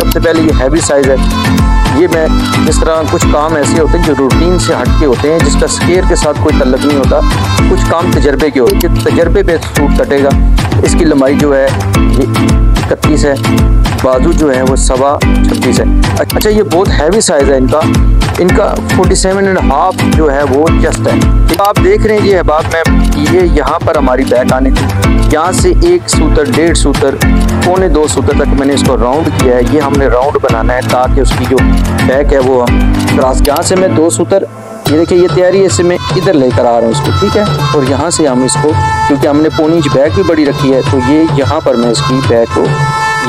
सबसे पहले ये हैवी साइज़ है। ये मैं जिस तरह कुछ काम ऐसे होते हैं जो रूटीन से हट के होते हैं, जिसका स्केयर के साथ कोई तल्लुक नहीं होता, कुछ काम तजर्बे के होते हैं, तजर्बे पे सूट कटेगा। इसकी लंबाई जो है ये 31 है, बाजू जो है वो 26.25 है। अच्छा, ये बहुत हैवी साइज़ है इनका 47.5 जो है वो चेस्ट है। आप देख रहे हैं ये अहबाब में, ये यहाँ पर हमारी बैक आने थी, यहाँ से 1 सूतर 1.5 सूतर 1.25 सूतर तक मैंने इसको राउंड किया है। ये हमने राउंड बनाना है ताकि उसकी जो बैक है वो हम क्रॉस, यहाँ से मैं 2 सूतर, ये देखिए ये तैयारी है, इससे मैं इधर लेकर आ रहा हूँ इसको, ठीक है। और यहाँ से हम इसको, क्योंकि हमने पोनी इंच बैक भी बड़ी रखी है, तो ये यहाँ पर मैं इसकी बैक को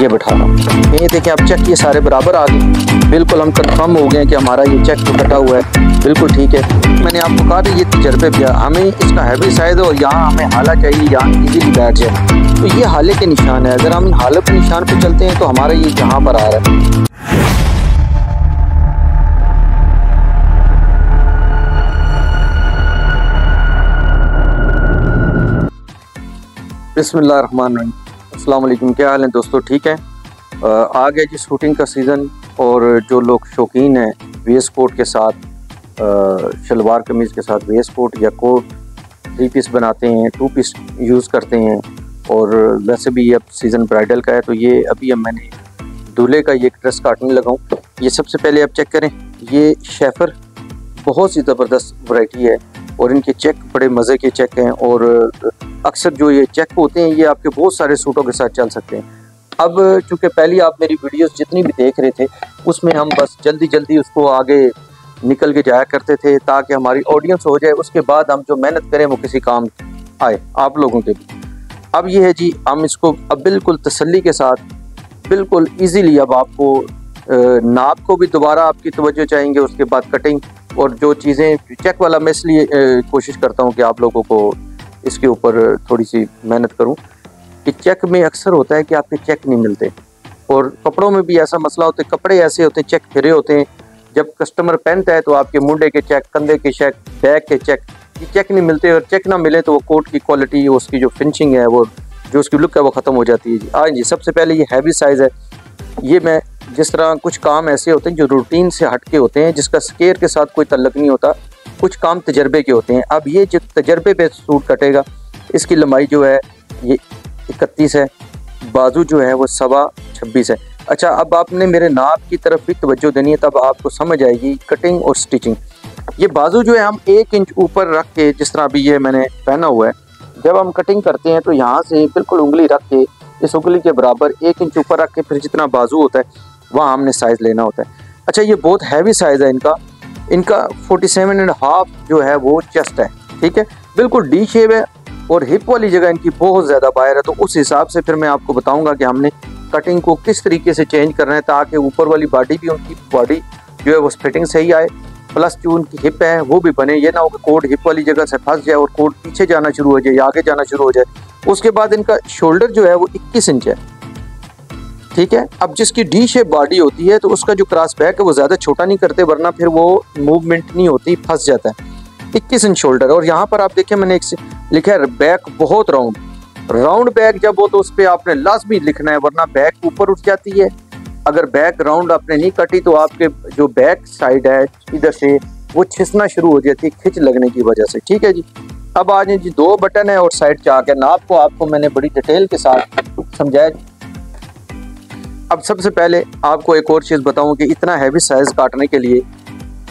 ये बैठा रहा हूँ। ये देखिए अब चेक ये सारे बराबर आ गए, बिल्कुल हम कंफर्म हो गए कि हमारा ये चेक तो कटा हुआ है, बिल्कुल ठीक है। मैंने आपको कहा था ये तजर्बे पे हमें इसका हैवी साइज़ और यहाँ हमें हाला चाहिए, यहाँ इजीली बैठ जाए, तो ये हाले के निशान है। अगर हम इन हाले के निशान पे चलते हैं तो हमारा ये यहाँ पर आ रहा है। बिस्मिल्लाहिर्रहमानिर्रहीम, अस्सलाम वालेकुम, क्या हाल है दोस्तों, ठीक है। आ गया जी शूटिंग का सीज़न, और जो लोग शौकीन हैं वेस्ट कोट के साथ, शलवार कमीज़ के साथ वेस्ट कोट या कोट 3 पीस बनाते हैं, 2 पीस यूज़ करते हैं, और वैसे भी अब सीज़न ब्राइडल का है, तो ये अभी अब मैंने दूल्हे का ये ड्रेस काटने लगा हूँ। ये सबसे पहले आप चेक करें, ये शेफर बहुत सी ज़बरदस्त वैरायटी है, और इनके चेक बड़े मज़े के चेक हैं, और अक्सर जो ये चेक होते हैं ये आपके बहुत सारे सूटों के साथ चल सकते हैं। अब चूँकि पहले आप मेरी वीडियोस जितनी भी देख रहे थे उसमें हम बस जल्दी उसको आगे निकल के जाया करते थे ताकि हमारी ऑडियंस हो जाए, उसके बाद हम जो मेहनत करें वो किसी काम आए आप लोगों के भी। अब ये है जी, हम इसको अब बिल्कुल तसल्ली के साथ, बिल्कुल ईजीली, अब आपको नाप को भी दोबारा आपकी तवज्जो चाहेंगे, उसके बाद कटिंग और जो चीज़ें चेक वाला, मैं इसलिए कोशिश करता हूँ कि आप लोगों को इसके ऊपर थोड़ी सी मेहनत करूं कि चेक में अक्सर होता है कि आपके चेक नहीं मिलते, और कपड़ों में भी ऐसा मसला होता है, कपड़े ऐसे होते हैं चेक फिरे होते हैं, जब कस्टमर पहनता है तो आपके मुंडे के चेक, कंधे के चेक, बैक के चेक, ये चेक नहीं मिलते, और चेक ना मिले तो वो कोट की क्वालिटी, उसकी जो फिनिशिंग है, वो जो उसकी लुक है वो ख़त्म हो जाती है जी। हाँ जी, सबसे पहले ये हैवी साइज़ है। ये मैं जिस तरह कुछ काम ऐसे होते हैं जो रूटीन से हट के होते हैं, जिसका स्केयर के साथ कोई तल्लुक नहीं होता, कुछ काम तजर्बे के होते हैं। अब ये जो तजर्बे पे सूट कटेगा, इसकी लंबाई जो है ये 31 है, बाजू जो है वो 26.25 है। अच्छा, अब आपने मेरे नाप की तरफ भी तवज्जो देनी है, तब आपको समझ आएगी कटिंग और स्टिचिंग। ये बाजू जो है हम 1 इंच ऊपर रख के, जिस तरह अभी ये मैंने पहना हुआ है, जब हम कटिंग करते हैं तो यहाँ से बिल्कुल उंगली रख के, इस उंगली के बराबर 1 इंच ऊपर रख के, फिर जितना बाजू होता है वहाँ हमने साइज़ लेना होता है। अच्छा, ये बहुत हैवी साइज़ है इनका 47.5 जो है वो चेस्ट है, ठीक है, बिल्कुल डी शेप है, और हिप वाली जगह इनकी बहुत ज़्यादा बाहर है। तो उस हिसाब से फिर मैं आपको बताऊंगा कि हमने कटिंग को किस तरीके से चेंज करना है ताकि ऊपर वाली बॉडी भी, उनकी बॉडी जो है वो फिटिंग सही आए, प्लस जो उनकी हिप है वो भी बने। ये ना हो कि कोट हिप वाली जगह से फंस जाए और कोट पीछे जाना शुरू हो जाए या आगे जाना शुरू हो जाए। उसके बाद इनका शोल्डर जो है वो 21 इंच है, ठीक है। अब जिसकी डी शेप बॉडी होती है तो उसका जो क्रॉस बैक है वो ज़्यादा छोटा नहीं करते, वरना फिर वो मूवमेंट नहीं होती, फंस जाता है। 21 इंच शोल्डर, और यहाँ पर आप देखें मैंने एक लिखा है बैक बहुत राउंड बैक जब हो तो उस पर आपने लाजमी लिखना है, वरना बैक ऊपर उठ जाती है। अगर बैक राउंड आपने नहीं कटी तो आपके जो बैक साइड है इधर से वो खिसना शुरू हो जाती है, खिंच लगने की वजह से, ठीक है जी। अब आ जाए जी, 2 बटन है और साइड से आके नाप को आपको मैंने बड़ी डिटेल के साथ समझाया। अब सबसे पहले आपको एक और चीज़ बताऊं कि इतना हैवी साइज़ काटने के लिए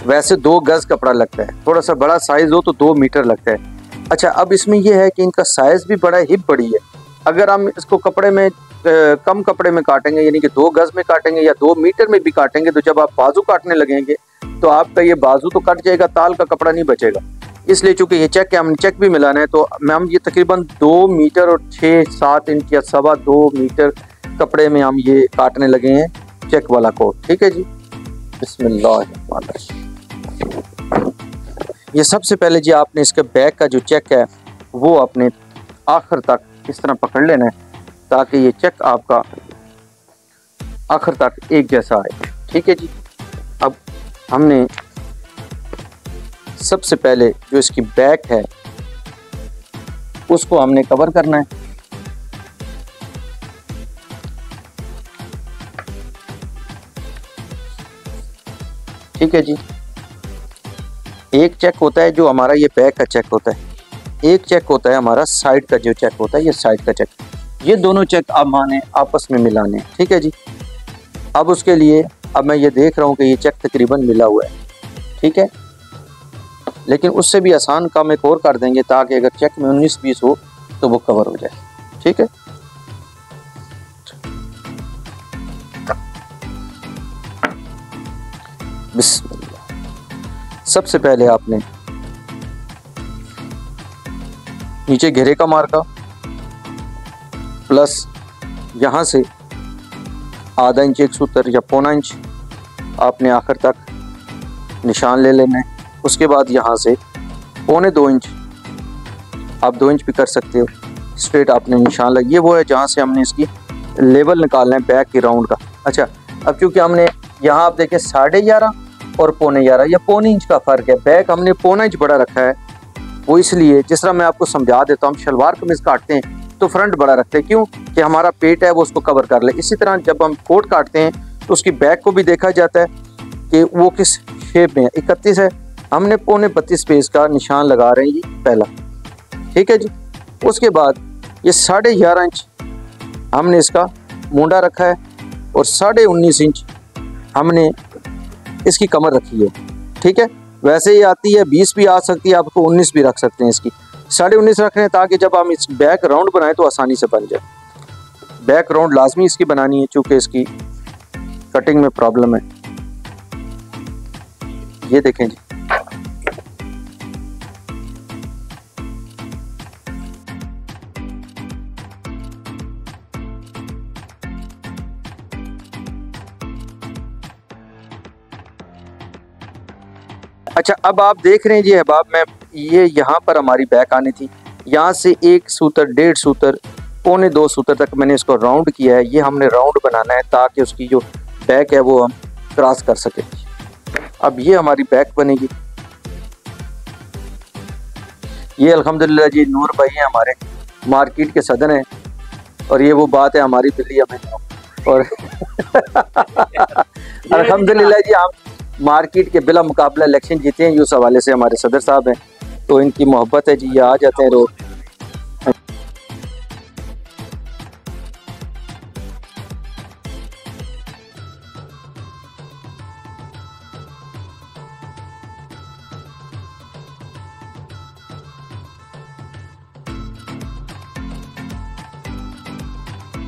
वैसे 2 गज़ कपड़ा लगता है, थोड़ा सा बड़ा साइज़ हो तो 2 मीटर लगता है। अच्छा, अब इसमें यह है कि इनका साइज़ भी बड़ा है, हिप बड़ी है। अगर हम इसको कपड़े में कम कपड़े में काटेंगे, यानी कि 2 गज़ में काटेंगे या 2 मीटर में भी काटेंगे, तो जब आप बाजू काटने लगेंगे तो आपका ये बाजू तो कट जाएगा, ताल का कपड़ा नहीं बचेगा। इसलिए चूँकि ये चेक है, हमने चेक भी मिलाना है, तो हम ये तकरीबन 2 मीटर और 6-7 इंच या 2.25 मीटर कपड़े में हम ये काटने लगे हैं चेक वाला कोट, ठीक है जी। बिस्मिल्लाह। ये सबसे पहले जी आपने इसके बैक का जो चेक है वो अपने आखिर तक इस तरह पकड़ लेना है ताकि ये चेक आपका आखिर तक एक जैसा आए, ठीक है जी। अब हमने सबसे पहले जो इसकी बैक है उसको हमने कवर करना है। ठीक है जी। एक चेक होता है जो हमारा ये बैक का चेक होता है, एक चेक होता है हमारा साइड का जो चेक होता है, ये साइड का चेक। ये दोनों चेक अब माने आपस में मिलाने हैं, ठीक है जी। अब उसके लिए अब मैं ये देख रहा हूँ कि ये चेक तकरीबन मिला हुआ है, ठीक है, लेकिन उससे भी आसान काम एक और कर देंगे ताकि अगर चेक में 19-20 हो तो वो कवर हो जाए, ठीक है। बिस्मिल्लाह। सबसे पहले आपने नीचे घेरे का मार्का प्लस यहाँ से आधा इंच एक सूत्र या पौना इंच आपने आखिर तक निशान ले लेना है। उसके बाद यहाँ से 1.25 इंच, आप 2 इंच भी कर सकते हो, स्ट्रेट आपने निशान लग, ये वो है जहाँ से हमने इसकी लेवल निकालना है बैक की राउंड का। अच्छा, अब क्योंकि हमने यहाँ आप देखें 11.5 और 11.25 या पौने इंच का फ़र्क है, बैक हमने पौना इंच बड़ा रखा है, वो इसलिए जिस तरह मैं आपको समझा देता हूँ, हम शलवार कमीज़ काटते हैं तो फ्रंट बड़ा रखते हैं, क्यों कि हमारा पेट है वो उसको कवर कर ले। इसी तरह जब हम कोट काटते हैं तो उसकी बैक को भी देखा जाता है कि वो किस शेप में है। 31 है, हमने 32 पेज का निशान लगा रहे हैं, ये पहला, ठीक है जी। उसके बाद ये 11.5 इंच हमने इसका मुंडा रखा है और 19.5 इंच हमने इसकी कमर रखी है, ठीक है। वैसे ही आती है 20 भी आ सकती है, आपको 19 भी रख सकते हैं, इसकी 19.5 रख रहे हैं ताकि जब हम इस बैक राउंड बनाएं तो आसानी से बन जाए। बैक राउंड लाजमी इसकी बनानी है चूँकि इसकी कटिंग में प्रॉब्लम है। ये देखें जी, अच्छा अब आप देख रहे हैं जी अहबाब, मैं ये यहाँ पर हमारी बैक आनी थी, यहाँ से 1 सूत्र 1.5 सूत्र 1.25 सूत्र तक मैंने इसको राउंड किया है। ये हमने राउंड बनाना है ताकि उसकी जो बैक है वो हम क्रॉस कर सके। अब ये हमारी बैक बनेगी। ये अल्हम्दुलिल्लाह जी नूर भाई हैं हमारे, मार्केट के सदर हैं, और ये वो बात है हमारी बिल्ली हमें और अल्हम्दुलिल्लाह जी हम मार्केट के बिला मुकाबला इलेक्शन जीते हैं, उस हवाले से हमारे सदर साहब हैं तो इनकी मोहब्बत है जी, ये आ जाते हैं रोज।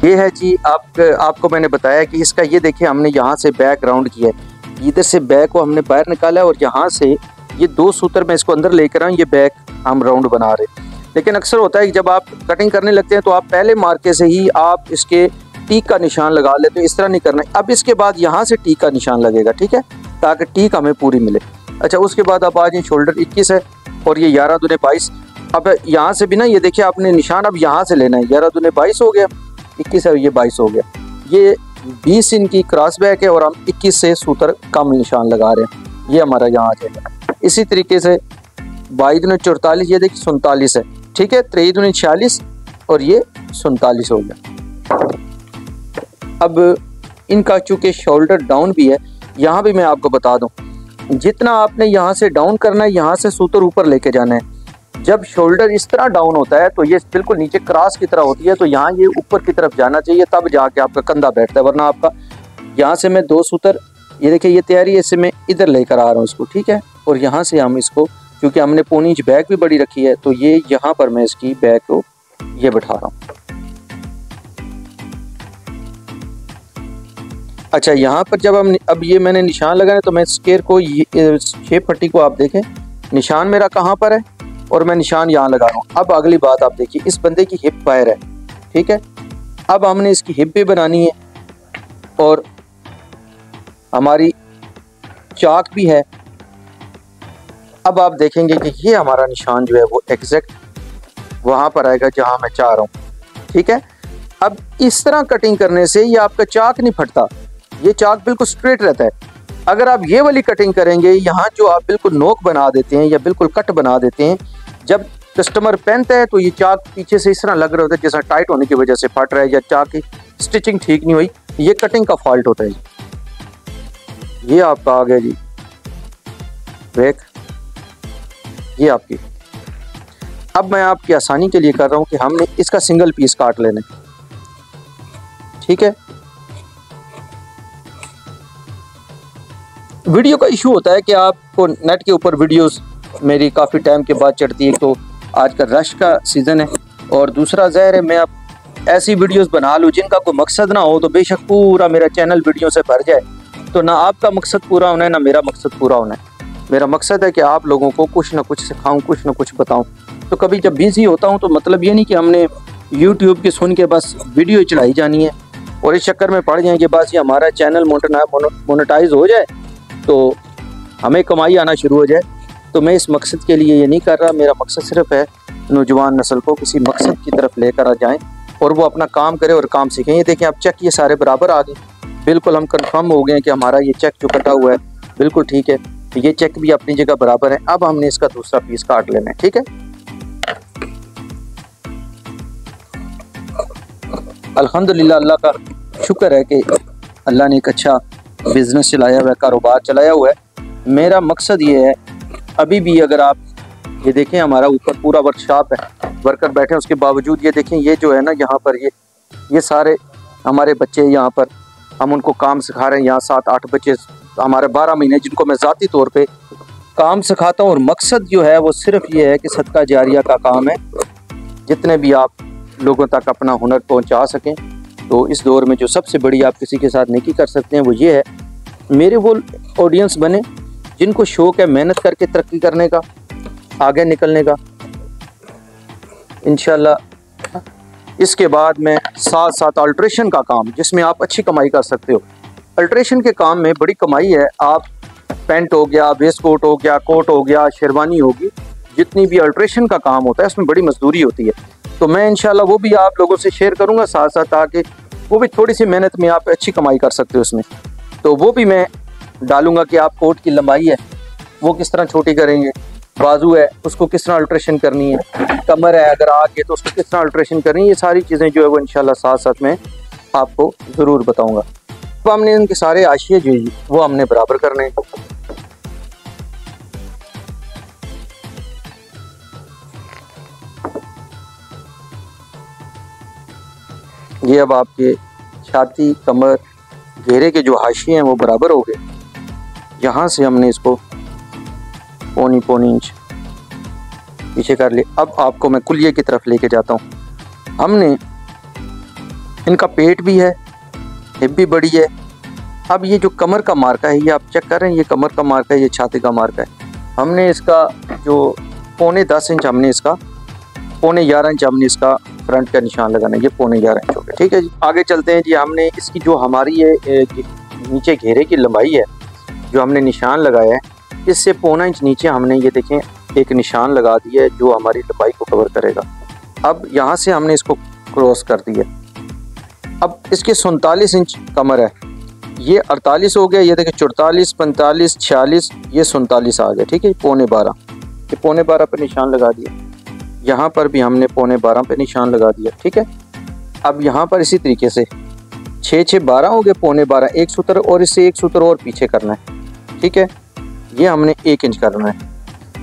ये है जी, आपको मैंने बताया कि इसका ये देखिए हमने यहाँ से बैक राउंड किया है, इधर से बैक को हमने बाहर निकाला है और यहाँ से ये 2 सूत्र मैं इसको अंदर लेकर आऊँ, ये बैक हम राउंड बना रहे। लेकिन अक्सर होता है कि जब आप कटिंग करने लगते हैं तो आप पहले मार्के से ही आप इसके टीक का निशान लगा लेते हो, इस तरह नहीं करना है। अब इसके बाद यहाँ से टीक का निशान लगेगा, ठीक है, ताकि टीक हमें पूरी मिले। अच्छा, उसके बाद आप आ जाए, शोल्डर 21 है और ये 11 दूने 22। अब यहाँ से भी ना ये देखिए आपने निशान अब यहाँ से लेना है, 11 दूने 22 हो गया, 21 है, ये 22 हो गया। ये 20 इनकी क्रॉस बैक है और हम 21 से सूत्र कम निशान लगा रहे हैं, ये हमारा यहाँ आ जाएगा। इसी तरीके से 22 दूने 44, ये देखिए 47 है, ठीक है, 23 दूने 46 और ये 47 हो गया। अब इनका चूँकि शोल्डर डाउन भी है, यहाँ भी मैं आपको बता दूँ, जितना आपने यहाँ से डाउन करना है, यहाँ से सूत्र ऊपर लेके जाना है। जब शोल्डर इस तरह डाउन होता है तो ये बिल्कुल नीचे क्रॉस की तरह होती है, तो यहाँ ये ऊपर की तरफ जाना चाहिए, तब जाके आपका कंधा बैठता है, वरना आपका यहाँ से मैं 2 सूत्र, ये देखिए ये तैयारी है, इससे मैं इधर लेकर आ रहा हूँ इसको, ठीक है, और यहाँ से हम इसको, क्योंकि हमने पौनी इंच बैक भी बड़ी रखी है, तो ये यहाँ पर मैं इसकी बैक को ये बैठा रहा हूँ। अच्छा, यहाँ पर जब हम अब ये मैंने निशान लगाया तो मैं स्केयर को, ये शेप पट्टी को आप देखें, निशान मेरा कहाँ पर है और मैं निशान यहाँ लगा रहा हूँ। अब अगली बात आप देखिए, इस बंदे की हिप बाहर है, ठीक है, अब हमने इसकी हिप भी बनानी है और हमारी चाक भी है। अब आप देखेंगे कि ये हमारा निशान जो है वो एग्जैक्ट वहाँ पर आएगा जहाँ मैं चाह रहा हूँ, ठीक है। अब इस तरह कटिंग करने से ये आपका चाक नहीं फटता, ये चाक बिल्कुल स्ट्रेट रहता है। अगर आप ये वाली कटिंग करेंगे, यहाँ जो आप बिल्कुल नोक बना देते हैं या बिल्कुल कट बना देते हैं, जब कस्टमर पहनता है तो ये चाक पीछे से इस तरह लग रहा होता है जैसा टाइट होने की वजह से फट रहा है या चाक की स्टिचिंग ठीक नहीं हुई, ये कटिंग का फॉल्ट होता है। ये आपका आ गया जी ब्रेक, ये आपकी। अब मैं आपकी आसानी के लिए कर रहा हूँ कि हमने इसका सिंगल पीस काट लेना है, ठीक है। वीडियो का इशू होता है कि आपको नेट के ऊपर वीडियोस मेरी काफ़ी टाइम के बाद चढ़ती है, तो आज का रश का सीज़न है, और दूसरा ज़ाहिर है मैं अब ऐसी वीडियोस बना लूँ जिनका कोई मकसद ना हो, तो बेशक पूरा मेरा चैनल वीडियो से भर जाए, तो ना आपका मकसद पूरा होना है ना मेरा मकसद पूरा होना है। मेरा मकसद है कि आप लोगों को कुछ ना कुछ सिखाऊं, कुछ ना कुछ बताऊं। तो कभी जब बिज़ी होता हूं तो मतलब ये नहीं कि हमने यूट्यूब की सुन के बस वीडियो चलाई जानी है और इस चक्कर में पड़ जाए कि बस ये हमारा चैनल मोनेटाइज हो जाए तो हमें कमाई आना शुरू हो जाए। तो मैं इस मकसद के लिए ये नहीं कर रहा। मेरा मकसद सिर्फ है नौजवान नस्ल को किसी मकसद की तरफ लेकर आ जाएँ और वो अपना काम करे और काम सीखें। ये देखें आप चेक, ये सारे बराबर आ गए, बिल्कुल हम कंफर्म हो गए कि हमारा ये चेक जो कटा हुआ है बिल्कुल ठीक है। ये चेक भी अपनी जगह बराबर है। अब हमने इसका दूसरा पीस काट लेना है, ठीक है। अल्हम्दुलिल्लाह, अल्लाह का शुक्र है कि अल्लाह ने एक अच्छा बिजनेस चलाया हुआ है, कारोबार चलाया हुआ है। मेरा मकसद ये है, अभी भी अगर आप ये देखें हमारा ऊपर पूरा वर्कशॉप है, वर्कर बैठे हैं, उसके बावजूद ये देखें ये जो है ना यहाँ पर ये सारे हमारे बच्चे यहाँ पर हम उनको काम सिखा रहे हैं। यहाँ 7-8 बच्चे हमारे 12 महीने जिनको मैं ज़ाती तौर पे काम सिखाता हूँ, और मकसद जो है वो सिर्फ ये है कि सदका जारिया का काम है। जितने भी आप लोगों तक अपना हुनर पहुँचा सकें, तो इस दौर में जो सबसे बड़ी आप किसी के साथ नेकी कर सकते हैं वो ये है, मेरे वो ऑडियंस बने जिनको शौक़ है मेहनत करके तरक्की करने का, आगे निकलने का। इंशाल्लाह इसके बाद में साथ साथ अल्ट्रेशन का काम, जिसमें आप अच्छी कमाई कर सकते हो। अल्ट्रेशन के काम में बड़ी कमाई है। आप पेंट हो गया, वेस्ट कोट हो गया, कोट हो गया, शेरवानी होगी, जितनी भी अल्ट्रेशन का काम होता है उसमें बड़ी मजदूरी होती है। तो मैं इंशाल्लाह वो भी आप लोगों से शेयर करूंगा साथ साथ, ताकि वो भी थोड़ी सी मेहनत में आप अच्छी कमाई कर सकते हो उसमें। तो वो भी मैं डालूंगा कि आप कोट की लंबाई है वो किस तरह छोटी करेंगे, बाजू है उसको किस तरह अल्ट्रेशन करनी है, कमर है अगर आगे तो उसको किस तरह अल्ट्रेशन करनी है। ये सारी चीज़ें जो है वो इंशाल्लाह साथ साथ मैं आपको ज़रूर बताऊँगा। तो हमने इनके सारे आशिया जो है वो हमने बराबर करने हैं। ये अब आपके छाती, कमर, घेरे के जो हाशिए हैं वो बराबर हो गए। यहाँ से हमने इसको पौनी इंच पीछे कर लिया। अब आपको मैं कुलिये की तरफ लेके जाता हूँ। हमने इनका पेट भी है, हिप भी बड़ी है। अब ये जो कमर का मार्का है ये आप चेक कर रहे हैं, ये कमर का मार्का है, ये छाती का मार्का है। हमने इसका जो 10.25 इंच हमने इसका 11.25 इंच हमने इसका फ्रंट का निशान लगाना है। ये 11.25 इंच हो गया, ठीक है जी। आगे चलते हैं जी। हमने इसकी जो हमारी ये नीचे घेरे की लंबाई है जो हमने निशान लगाया है, इससे 1.25 इंच नीचे हमने ये देखें एक निशान लगा दिया है जो हमारी लंबाई को कवर करेगा। अब यहाँ से हमने इसको क्रॉस कर दिया। अब इसके 47 इंच कमर है, ये 48 हो गया। ये देखिए 44, 45, 46, ये 47 आ गया, ठीक है। 12.25 ये 12.25 पे निशान लगा दिया। यहाँ पर भी हमने 12.25 पे निशान लगा दिया, ठीक है। अब यहाँ पर इसी तरीके से 6, 12 हो गए, 12.25 एक सूत्र और इससे एक सूत्र और पीछे करना है, ठीक है। ये हमने 1 इंच करना है।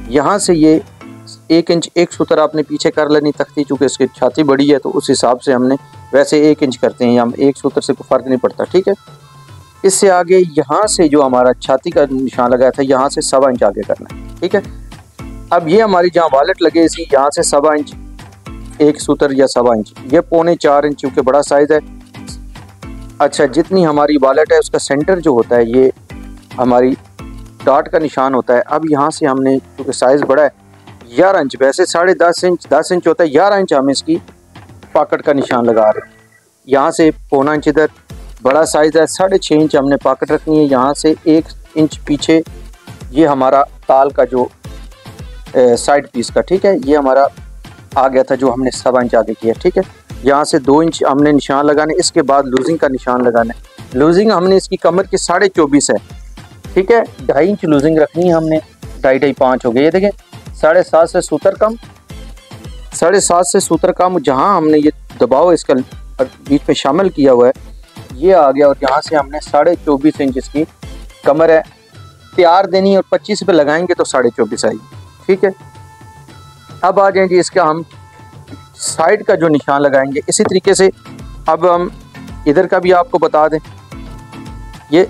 यहाँ से ये 1 इंच एक सूत्र आपने पीछे कर लेनी तख्ती, चूँकि इसकी छाती बड़ी है तो उस हिसाब से हमने वैसे 1 इंच करते हैं, हम एक सूत्र से कोई फ़र्क नहीं पड़ता, ठीक है। इससे आगे यहाँ से जो हमारा छाती का निशान लगाया था यहाँ से 1.25 इंच आगे करना है, ठीक है। अब ये हमारी जहाँ वालेट लगे इसी यहाँ से 1.25 इंच एक सूत्र या 1.25 इंच, ये 3.25 इंच क्योंकि बड़ा साइज़ है। अच्छा, जितनी हमारी वालेट है उसका सेंटर जो होता है ये हमारी डॉट का निशान होता है। अब यहाँ से हमने क्योंकि साइज़ बड़ा है 11 इंच, वैसे 10.5 इंच 10 इंच होता है, 11 इंच हम इसकी पॉकेट का निशान लगा रहे हैं। यहाँ से 1.25 इंच इधर बड़ा साइज़ है, 6.5 इंच हमने पॉकेट रखनी है। यहाँ से 1 इंच पीछे ये हमारा ताल का जो साइड पीस का, ठीक है, ये हमारा आ गया था जो हमने 1.25 इंच आगे किया, ठीक है। यहाँ से 2 इंच हमने निशान लगाने। इसके बाद लूजिंग का निशान लगाना है। लूजिंग हमने इसकी कमर की 24.5 है, ठीक है। 2.5 इंच लूजिंग रखनी है हमने, 2.5 5 हो गए। ये देखें 7.5 से सूत्र कम, 7.5 से सूत्र कम जहाँ हमने ये दबाव इसका बीच में शामिल किया हुआ है ये आ गया। और यहाँ से हमने 24.5 इंच इसकी कमर है, तैयार देनी है और 25 पे लगाएंगे तो 24.5 आएगी। ठीक है, अब आ जाए जी इसका हम साइड का जो निशान लगाएंगे इसी तरीके से। अब हम इधर का भी आपको बता दें, ये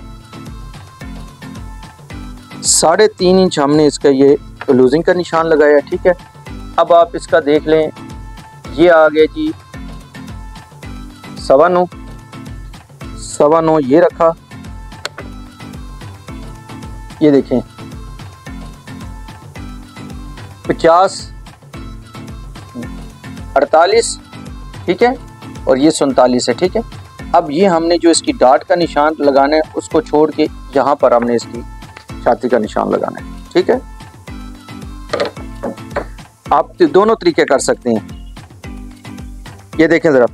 3.5 इंच हमने इसका ये लूजिंग का निशान लगाया। ठीक है, अब आप इसका देख लें, ये आ गया जी 9.25 ये रखा, ये देखें 50 48, ठीक है, और ये 47 है। ठीक है, अब ये हमने जो इसकी डाट का निशान लगाना है उसको छोड़ के यहाँ पर हमने इसकी छाती का निशान लगाना है। ठीक है, आप दोनों तरीके कर सकते हैं। ये देखें ज़रा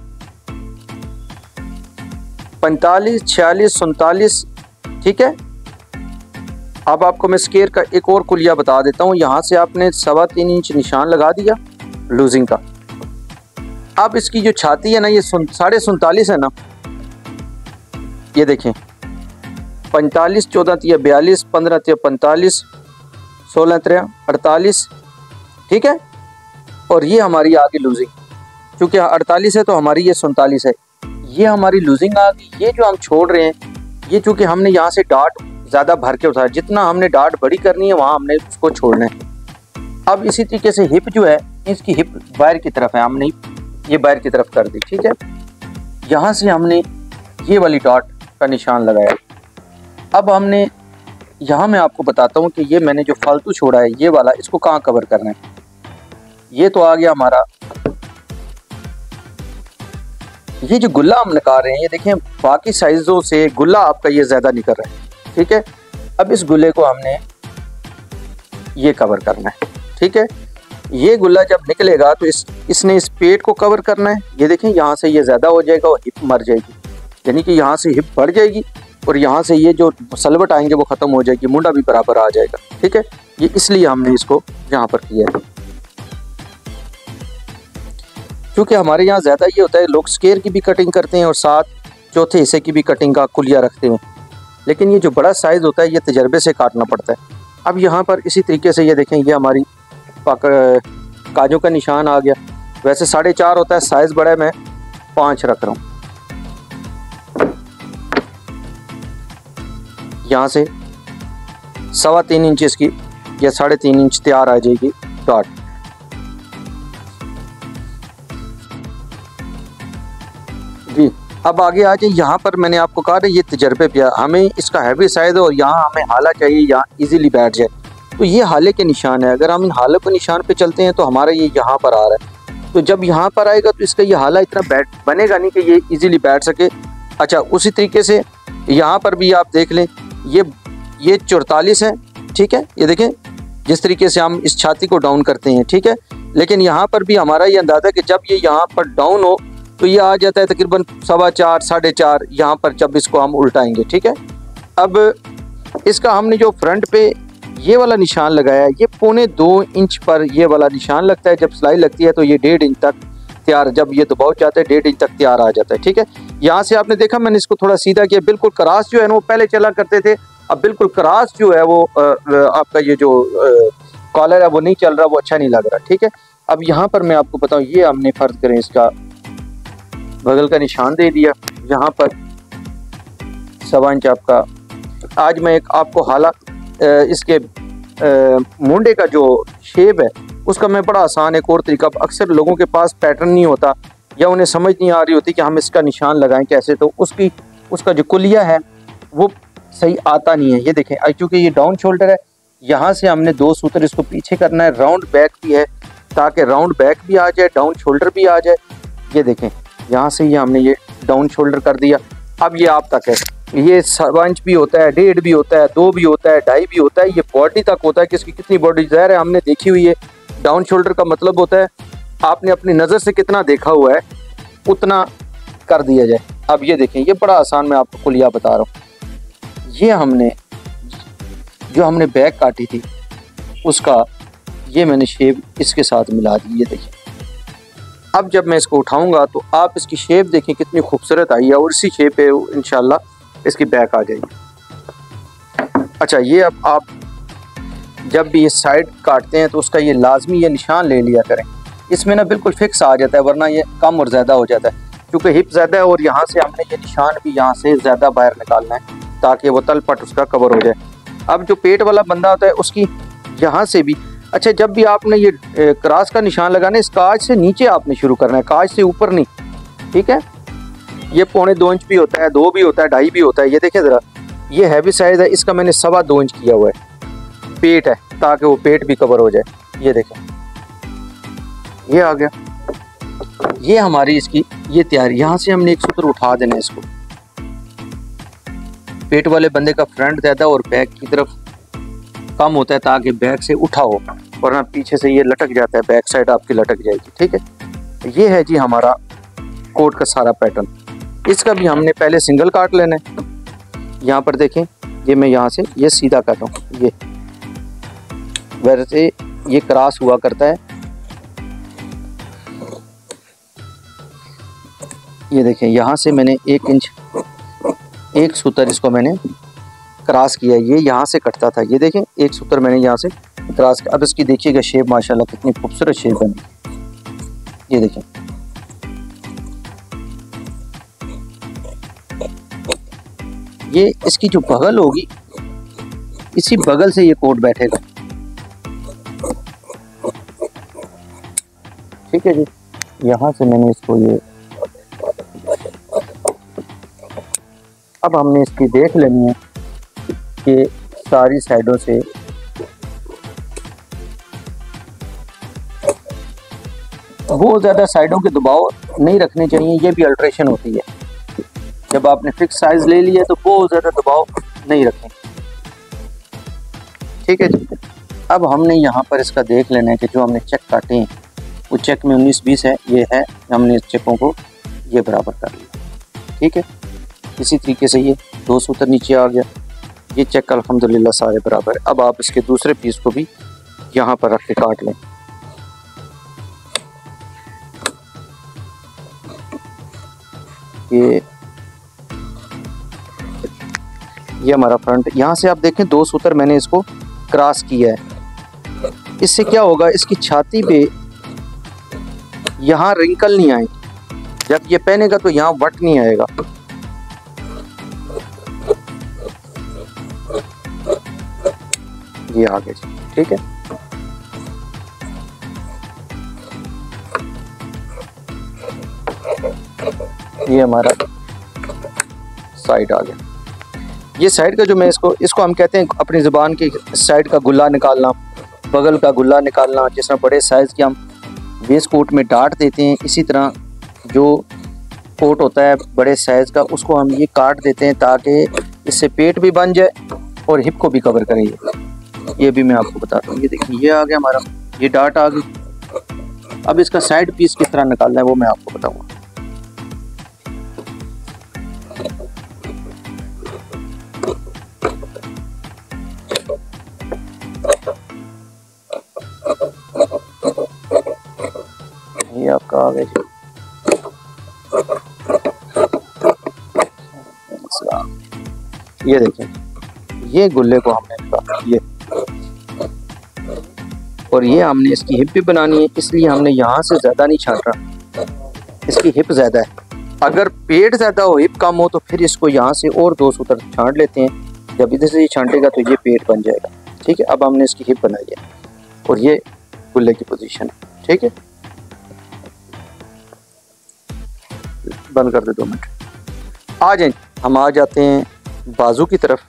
45 46 47। ठीक है, अब आपको मैं स्केयर का एक और कुलिया बता देता हूँ। यहाँ से आपने 3.25 इंच निशान लगा दिया लूजिंग का। अब इसकी जो छाती है ना, ये 47.5 है ना, ये देखें 45 14 3 42 15 3 45 16 3 48। ठीक है, और ये हमारी आ गई लूजिंग, क्योंकि 48 है तो हमारी ये 47 है, ये हमारी लूजिंग आ गई। ये जो हम छोड़ रहे हैं, ये चूँकि हमने यहाँ से डाट ज़्यादा भर के उठाया, जितना हमने डाट बड़ी करनी है वहाँ हमने उसको छोड़ना है। अब इसी तरीके से हिप जो है, इसकी हिप बाहर की तरफ है, हमने ये बाहर की तरफ कर दी। ठीक है, यहाँ से हमने ये वाली डाट का निशान लगाया। अब हमने यहाँ मैं आपको बताता हूँ कि ये मैंने जो फालतू छोड़ा है ये वाला, इसको कहाँ कवर करना है। ये तो आ गया हमारा, ये जो गुल्ला हम निकाल रहे हैं, ये देखें बाकी साइजों से गुल्ला आपका ये ज़्यादा निकल रहा है। ठीक है, अब इस गुल्ले को हमने ये कवर करना है। ठीक है, ये गुल्ला जब निकलेगा तो इसने इस पेट को कवर करना है। ये देखें यहाँ से ये ज़्यादा हो जाएगा और हिप मर जाएगी, यानी कि यहाँ से हिप बढ़ जाएगी और यहाँ से ये जो सलवट आएंगे वो ख़त्म हो जाएगी, मुंडा भी बराबर आ जाएगा। ठीक है, ये इसलिए हमने इसको यहाँ पर किया है, क्योंकि हमारे यहाँ ज़्यादा ये होता है, लोग स्केयर की भी कटिंग करते हैं और साथ चौथे हिस्से की भी कटिंग का कुलिया रखते हैं, लेकिन ये जो बड़ा साइज़ होता है ये तजर्बे से काटना पड़ता है। अब यहाँ पर इसी तरीके से ये देखें, ये हमारी काजों का निशान आ गया। वैसे 4.5 होता है, साइज़ बड़ा है, मैं 5 रख रहा हूँ। यहाँ से 3.25 इंच इसकी या 3.5 इंच तैयार आ जाएगी डाट। जी, अब आगे आ जाए, यहाँ पर मैंने आपको कहा था ये तजर्बे पे, हमें इसका हैवी साइज है और यहाँ हमें हाला चाहिए, यहाँ इजीली बैठ जाए, तो ये हाले के निशान है। अगर हम इन हाले के निशान पे चलते हैं तो हमारा ये यहाँ पर आ रहा है, तो जब यहाँ पर आएगा तो इसका ये हाला इतना बनेगा नहीं कि ये इजीली बैठ सके। अच्छा, उसी तरीके से यहाँ पर भी आप देख लें, ये 44 है। ठीक है, ये देखें जिस तरीके से हम इस छाती को डाउन करते हैं। ठीक है, लेकिन यहाँ पर भी हमारा ये अंदाज़ा कि जब ये यहाँ पर डाउन हो तो ये आ जाता है तकरीबन 4.25 4.5 यहाँ पर जब इसको हम उल्टाएंगे। ठीक है, अब इसका हमने जो फ्रंट पे ये वाला निशान लगाया है, ये 1.25 इंच पर ये वाला निशान लगता है। जब सिलाई लगती है तो ये 1.5 इंच तक तैयार, जब ये दबाव जाता है 1.5 इंच तक तैयार आ जाता है। ठीक है, यहाँ से आपने देखा मैंने इसको थोड़ा सीधा किया, बिल्कुल क्रॉस जो है ना वो पहले चला करते थे, अब बिल्कुल क्रॉस जो है वो आपका ये जो कॉलर है वो नहीं चल रहा, वो अच्छा नहीं लग रहा। ठीक है, अब यहाँ पर मैं आपको बताऊँ, ये हमने फर्ज करें इसका बगल का निशान दे दिया, यहाँ पर 1.25 इंच आपका। आज मैं एक आपको हाला इसके मुंडे का जो शेप है उसका मैं बड़ा आसान एक और तरीका, अक्सर लोगों के पास पैटर्न नहीं होता या उन्हें समझ नहीं आ रही होती कि हम इसका निशान लगाएं कैसे, तो उसका जो कुलिया है वो सही आता नहीं है। ये देखें, क्योंकि ये डाउन शोल्डर है, यहाँ से हमने 2 सूत्र इसको पीछे करना है, राउंड बैक भी है ताकि राउंड बैक भी आ जाए, डाउन शोल्डर भी आ जाए। ये देखें, यहाँ से ही हमने ये डाउन शोल्डर कर दिया। अब ये आप तक है, ये 1.25 इंच भी होता है, 1.5 भी होता है, 2 भी होता है, 2.5 भी होता है, ये बॉडी तक होता है कि इसकी कितनी बॉडी ज़ाहिर है हमने देखी हुई है। डाउन शोल्डर का मतलब होता है आपने अपनी नज़र से कितना देखा हुआ है उतना कर दिया जाए। अब ये देखें, ये बड़ा आसान मैं आपको कुलिया बता रहा हूँ। ये हमने जो हमने बैक काटी थी उसका ये मैंने शेप इसके साथ मिला दी। ये देखिए, अब जब मैं इसको उठाऊंगा तो आप इसकी शेप देखें कितनी खूबसूरत आई है और इसी शेप पे इंशाल्लाह इसकी बैक आ जाएगी। अच्छा, ये अब आप जब भी ये साइड काटते हैं तो उसका ये लाजमी ये निशान ले लिया करें, इसमें ना बिल्कुल फिक्स आ जाता है, वरना ये कम और ज़्यादा हो जाता है। क्योंकि हिप ज़्यादा है और यहाँ से हमने ये निशान भी यहाँ से ज़्यादा बाहर निकालना है ताकि वो तलपट उसका कवर हो जाए। अब जो पेट वाला बंदा होता है उसकी यहाँ से भी, अच्छा जब भी आपने ये क्रॉस का निशान लगाना है, इस काज से नीचे आपने शुरू करना है, काज से ऊपर नहीं, ठीक है। ये 1.25 इंच भी होता है, 2 भी होता है, 2.5 भी होता है। ये देखें ज़रा, ये हैवी साइज़ है, इसका मैंने 2.25 इंच किया हुआ है, पेट है ताकि वो पेट भी कवर हो जाए। ये देखें, ये आ गया, ये हमारी इसकी ये तैयारी। यहाँ से हमने एक सूत्र उठा देना है इसको। पेट वाले बंदे का फ्रंट ज़्यादा और बैक की तरफ कम होता है ताकि बैक से उठा हो, वरना पीछे से ये लटक जाता है, बैक साइड आपकी लटक जाएगी, ठीक है। ये है जी हमारा कोट का सारा पैटर्न। इसका भी हमने पहले सिंगल काट लेना है। यहाँ पर देखें, ये मैं यहाँ से ये सीधा कर रहा हूँ, ये वैसे ये क्रॉस हुआ करता है। ये देखें, यहाँ से मैंने 1 इंच एक सूत्र इसको मैंने क्रॉस किया, ये यहाँ से कटता था। ये देखें, एक सूत्र मैंने यहाँ से क्रॉस किया। अब इसकी देखिएगा शेप, माशाल्लाह कितनी खूबसूरत शेप बनी। ये देखें, ये इसकी जो बगल होगी, इसी बगल से ये कोट बैठेगा, ठीक है जी। यहाँ से मैंने इसको ये, अब हमने इसकी देख लेनी है कि सारी साइडों से बहुत ज़्यादा साइडों के दबाव नहीं रखने चाहिए, ये भी अल्ट्रेशन होती है। जब आपने फिक्स साइज ले लिया तो बहुत ज़्यादा दबाव नहीं रखें, ठीक है जी। अब हमने यहाँ पर इसका देख लेना है कि जो हमने चेक काटे हैं वो चेक में 19-20 है, ये है, हमने इस चेकों को ये बराबर कर लिया, ठीक है। इसी तरीके से ये 2 सूत्र नीचे आ गया, ये चेक अल्हम्दुलिल्लाह सारे बराबर है। अब आप इसके दूसरे पीस को भी यहाँ पर रख के काट लें। ये हमारा फ्रंट, यहाँ से आप देखें 2 सूत्र मैंने इसको क्रॉस किया है। इससे क्या होगा, इसकी छाती पे यहाँ रिंकल नहीं आएगी, जब ये पहनेगा तो यहाँ वट नहीं आएगा। ये आगे, ठीक है। ये हमारा साइड आ गया। ये साइड का जो मैं इसको हम कहते हैं अपनी ज़ुबान की साइड का गुल्ला निकालना, बगल का गुल्ला निकालना। जिस तरह बड़े साइज़ के हम वेस्ट कोट में डाट देते हैं, इसी तरह जो कोट होता है बड़े साइज़ का, उसको हम ये काट देते हैं ताकि इससे पेट भी बन जाए और हिप को भी कवर करे। ये भी मैं आपको बताता हूँ। ये देखिए, ये आ गया हमारा, ये डाट आ गई। अब इसका साइड पीस किस तरह निकालना है वो मैं आपको बताऊँगा। ये आपका आ गया जी, ये देखें, ये गुल्ले को हमने निकाला, ये और ये हमने इसकी हिप भी बनानी है, इसलिए हमने यहाँ से ज़्यादा नहीं छांट रहा, इसकी हिप ज़्यादा है। अगर पेट ज़्यादा हो, हिप कम हो, तो फिर इसको यहाँ से और 2 सूत्र छांट लेते हैं। जब इधर से ये छांटेगा तो ये पेट बन जाएगा, ठीक है। अब हमने इसकी हिप बनाई है और ये गुल्ले की पोजीशन है, ठीक है। बंद कर दे 2 मिनट। आ जाए, हम आ जाते हैं बाजू की तरफ।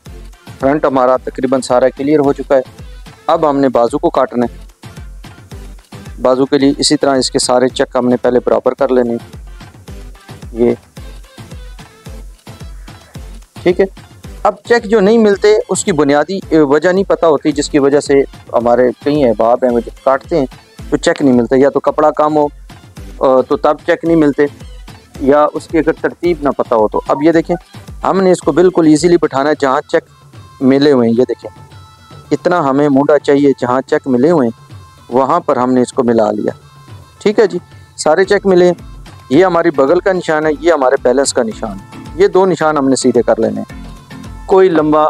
फ्रंट हमारा तकरीबन सारा क्लियर हो चुका है। अब हमने बाजू को काटना है। बाजू के लिए इसी तरह इसके सारे चेक हमने पहले बराबर कर लेने, ये ठीक है। अब चेक जो नहीं मिलते उसकी बुनियादी वजह नहीं पता होती, जिसकी वजह से हमारे कई अहबाब हैं वो जब काटते हैं तो चेक नहीं मिलते। या तो कपड़ा कम हो तो तब चेक नहीं मिलते, या उसकी अगर तरतीब ना पता हो तो। अब ये देखें, हमने इसको बिल्कुल इजीली बिठाना है जहाँ चेक मिले हुए हैं। ये देखें, इतना हमें मुंडा चाहिए, जहाँ चेक मिले हुए हैं वहाँ पर हमने इसको मिला लिया, ठीक है जी। सारे चेक मिले, ये हमारी बगल का निशान है, ये हमारे बैलेंस का निशान है। ये 2 निशान हमने सीधे कर लेने हैं। कोई लंबा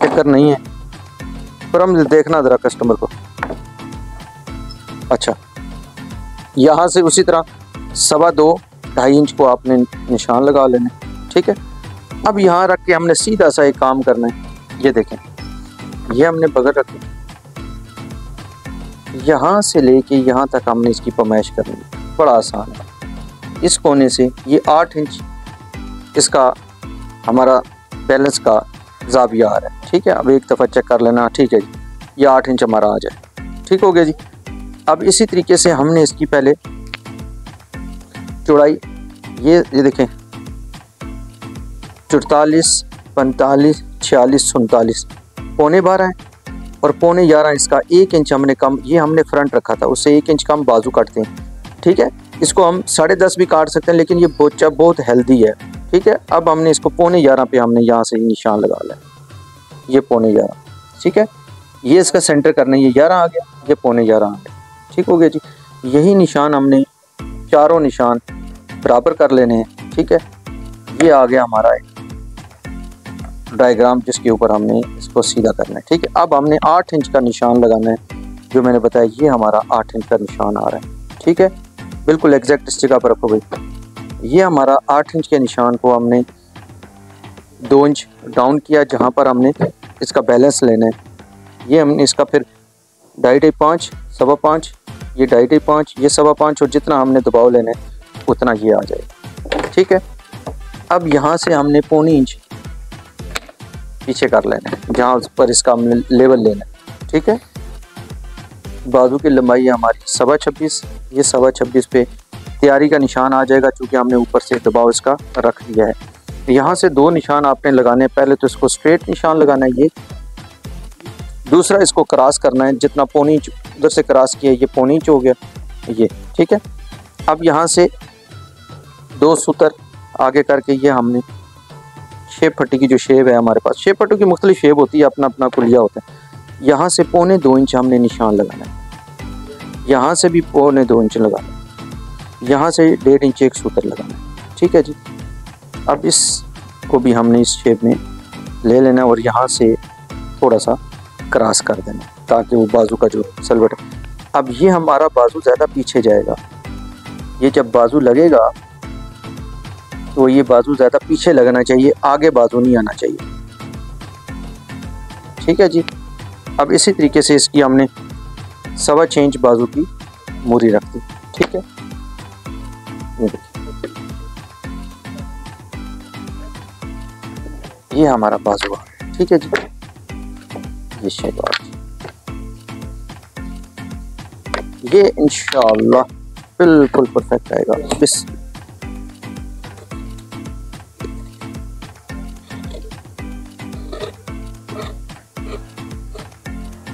चक्कर नहीं है, पर हम देखना ज़रा कस्टमर को। अच्छा, यहाँ से उसी तरह 2.25 इंच को आपने निशान लगा लेना, ठीक है। अब यहाँ रख के हमने सीधा सा एक काम करना है। ये देखें, ये हमने बगल रखी, यहाँ से लेके यहाँ तक हमने इसकी पैमाइश करनी है। बड़ा आसान है। इस कोने से ये 8 इंच इसका हमारा बैलेंस का ज़ाविया आ रहा है, ठीक है। अब एक दफ़ा चेक कर लेना, ठीक है जी, ये 8 इंच हमारा आ जाए, ठीक हो गया जी। अब इसी तरीके से हमने इसकी पहले चौड़ाई ये देखें 44, 45, 46, 47, 12.25 है और 11.25 इसका 1 इंच हमने कम, ये हमने फ्रंट रखा था, उससे 1 इंच कम बाजू काटते हैं, ठीक है। इसको हम 10.5 भी काट सकते हैं, लेकिन ये बोचा बहुत हेल्दी है, ठीक है। अब हमने इसको 11.25 पे हमने यहाँ से निशान लगा लिया, ये 11.25, ठीक है। ये इसका सेंटर करना है, ये 11 आ गया, ये 11.25 आ गया, ठीक हो गया जी। यही निशान हमने चारों निशान बराबर कर लेने हैं, ठीक है। ये आ गया हमारा एक डायग्राम जिसके ऊपर हमने इसको सीधा करना है, ठीक है। अब हमने 8 इंच का निशान लगाना है, जो मैंने बताया ये हमारा 8 इंच का निशान आ रहा है, ठीक है। बिल्कुल एग्जैक्ट इस जगह पर रखो भाई। ये हमारा 8 इंच के निशान को हमने 2 इंच डाउन किया, जहाँ पर हमने इसका बैलेंस लेना है। ये हमने इसका फिर 2.5, 5, 5.25, ये 2.5, 5, ये 5.25 और जितना हमने दबाव लेना है उतना ये आ जाएगा, ठीक है। अब यहाँ से हमने 0.25 इंच पीछे कर लेना है, जहाँ पर इसका हमने लेवल लेना है, ठीक है। बाजू की लंबाई हमारी 26.25, ये 26.25 पे तैयारी का निशान आ जाएगा, चूँकि हमने ऊपर से दबाव इसका रख दिया है। यहाँ से 2 निशान आपने लगाने हैं। पहले तो इसको स्ट्रेट निशान लगाना है, ये दूसरा इसको क्रॉस करना है, जितना 0.25 इंच उधर से क्रॉस किया ये 0.25 इंच हो गया ये, ठीक है। अब यहाँ से 2 सूत्र आगे करके ये हमने शेप पट्टी की जो शेप है हमारे पास, शेप पट्टी की मुख्तलिफ शेप होती है, अपना अपना कुलिया होता है। यहाँ से 2.25 इंच हमने निशान लगाना है, यहाँ से भी 2.25 इंच लगाना है, यहाँ से 1.5 इंच एक सूत्र लगाना है, ठीक है जी। अब इसको भी हमने इस शेप में ले लेना और यहाँ से थोड़ा सा क्रॉस कर देना, ताकि वो बाजू का जो सलवट। अब ये हमारा बाजू ज़्यादा पीछे जाएगा, ये जब बाजू लगेगा तो ये बाजू ज़्यादा पीछे लगना चाहिए, आगे बाजू नहीं आना चाहिए, ठीक है जी। अब इसी तरीके से इसकी हमने 6.25 इंच बाजू की मूरी रख दी, ठीक है। ये देखिए, ये हमारा बाजू आ गया, ठीक है जी। ये शेप आ गई, ये इंशाअल्लाह बिल्कुल परफेक्ट आएगा। बिस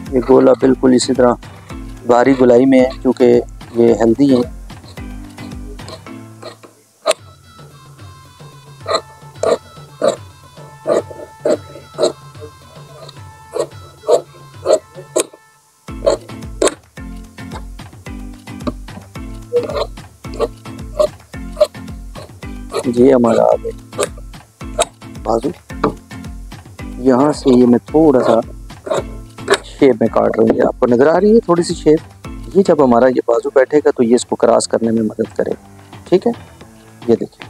ये गोला बिल्कुल इसी तरह भारी गुलाई में है, क्योंकि ये हेल्दी है। ये हमारा आ गया बाजू। यहाँ से ये मैं थोड़ा सा शेप में काट रहा हूँ, ये आपको नज़र आ रही है थोड़ी सी शेप। ये जब हमारा ये बाजू बैठेगा तो ये इसको क्रॉस करने में मदद करेगा, ठीक है। ये देखिए,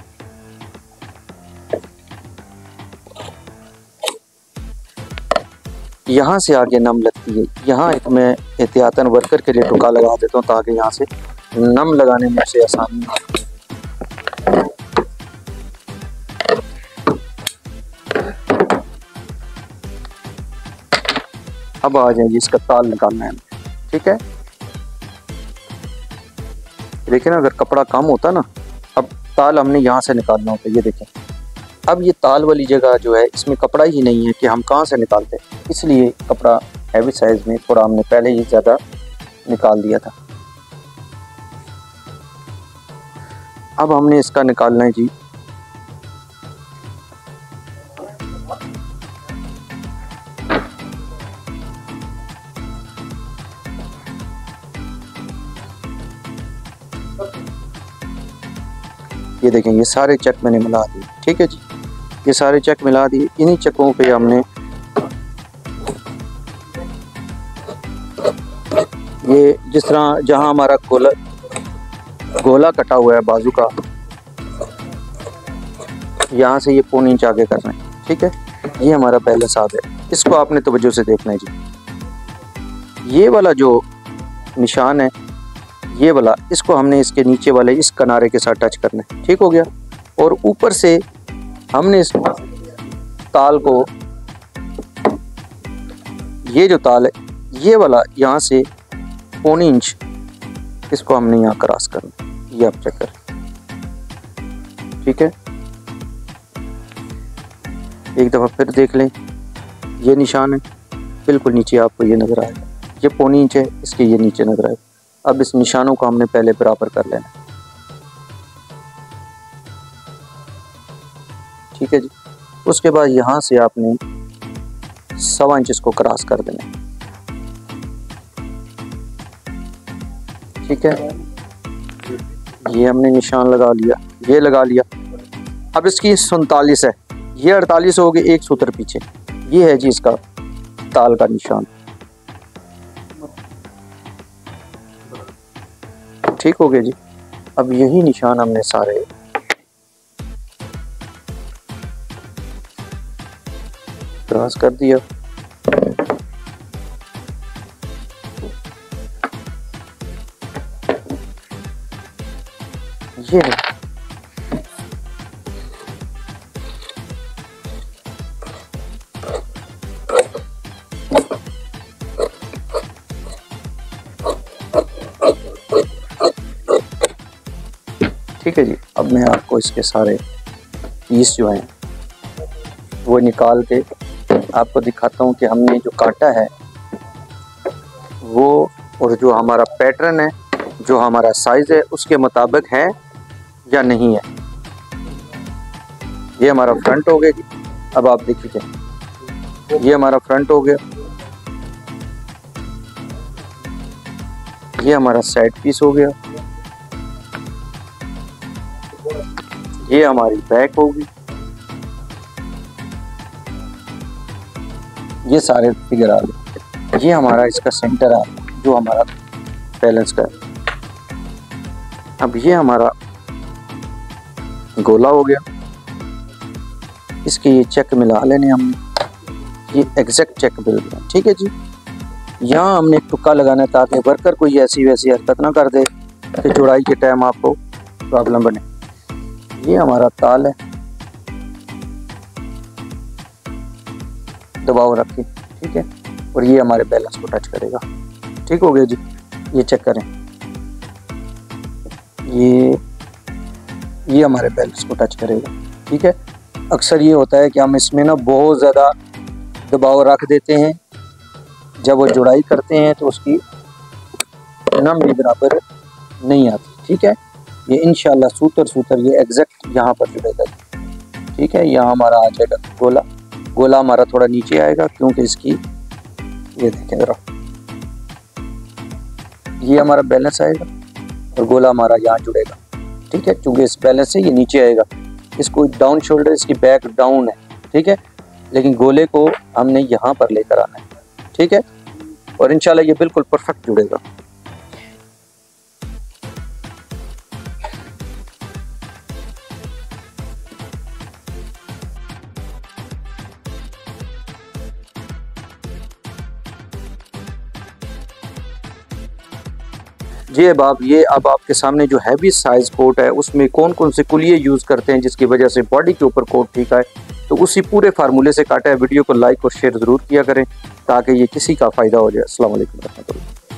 यहाँ से आगे नम लगती है। यहाँ एक मैं एहतियातन वर्कर के लिए टुका लगा देता हूँ, ताकि यहाँ से नम लगाने में उसे आसानी हो। अब आ जाएगी, इसका ताल निकालना है, ठीक है। देखिए ना, अगर कपड़ा कम होता ना, अब ताल हमने यहाँ से निकालना होता है। ये देखें, अब ये ताल वाली जगह जो है इसमें कपड़ा ही नहीं है कि हम कहाँ से निकालते, इसलिए कपड़ा हैवी साइज में थोड़ा हमने पहले ही ज़्यादा निकाल दिया था। अब हमने इसका निकालना है जी। ये देखें, ये सारे चक मैंने मिला दिए, ठीक है जी। ये सारे चक मिला दिए। इन्हीं चकों पे हमने ये जिस तरह जहाँ हमारा गोला कटा हुआ है बाजू का, यहाँ से ये पौनी इंच आगे करना है, ठीक है। ये हमारा बैलेंस आ गया, इसको आपने तवज्जो से देखना है जी। ये वाला जो निशान है, ये वाला, इसको हमने इसके नीचे वाले इस किनारे के साथ टच करना है, ठीक हो गया। और ऊपर से हमने इस ताल को, ये जो ताल है ये वाला, यहाँ से पौनी इंच इसको हमने यहाँ क्रॉस करना है, ये आप चेक करें, ठीक है। एक दफ़ा फिर देख लें, ये निशान है बिल्कुल नीचे, आपको ये नज़र आएगा, ये पौनी इंच है, इसके ये नीचे नज़र आएगा। अब इस निशानों को हमने पहले बराबर कर लेना, ठीक है जी। उसके बाद यहाँ से आपने 1.25 इंच इसको क्रॉस कर देना, ठीक है। ये हमने निशान लगा लिया, ये लगा लिया। अब इसकी 47 है, ये 48 हो गए, एक सूत्र पीछे, ये है जी इसका ताल का निशान, ठीक हो गया जी। अब यही निशान हमने सारे क्रॉस कर दिया। ये है, ठीक है जी। अब मैं आपको इसके सारे पीस जो हैं वो निकाल के आपको दिखाता हूँ कि हमने जो काटा है वो, और जो हमारा पैटर्न है, जो हमारा साइज़ है, उसके मुताबिक है या नहीं है। ये हमारा फ्रंट हो गया जी। अब आप देखिए, ये हमारा फ्रंट हो गया, ये हमारा साइड पीस हो गया, ये हमारी बैक होगी, ये सारे फिगर आ गए। ये हमारा इसका सेंटर आ गया जो हमारा बैलेंस का है। अब ये हमारा गोला हो गया, इसके ये चेक मिला लेने हमने, ये एग्जैक्ट चेक मिल गया, ठीक है जी। यहाँ हमने एक टुक्का लगाना है ताकि वर्कर कोई ऐसी वैसी हरकत ना कर दे कि जुड़ाई के टाइम आपको प्रॉब्लम बने। ये हमारा ताल है, दबाव रखें, ठीक है। और ये हमारे बैलेंस को टच करेगा, ठीक हो गया जी। ये चेक करें, ये हमारे बैलेंस को टच करेगा, ठीक है। अक्सर ये होता है कि हम इसमें ना बहुत ज़्यादा दबाव रख देते हैं, जब वो जुड़ाई करते हैं तो उसकी नमी बराबर नहीं आती, ठीक है। ये इंशाल्लाह सूत्र ये एग्जैक्ट यहाँ पर जुड़ेगा, ठीक है। यहाँ हमारा आ जाएगा गोला, गोला हमारा थोड़ा नीचे आएगा क्योंकि इसकी, ये देखें जरा, ये हमारा बैलेंस आएगा और गोला हमारा यहाँ जुड़ेगा, ठीक है। चूँकि इस बैलेंस से ये नीचे आएगा, इसको डाउन शोल्डर, इसकी बैक डाउन है, ठीक है। लेकिन गोले को हमने यहाँ पर लेकर आना है, ठीक है। और इंशाल्लाह ये बिल्कुल परफेक्ट जुड़ेगा। जी अब आपके सामने जो हैवी साइज कोट है उसमें कौन कौन से कुलिये यूज़ करते हैं जिसकी वजह से बॉडी के ऊपर कोट ठीक है, तो उसी पूरे फार्मूले से काटा है। वीडियो को लाइक और शेयर ज़रूर किया करें ताकि ये किसी का फ़ायदा हो जाए। अस्सलाम वालेकुम रहमतुल्लाह।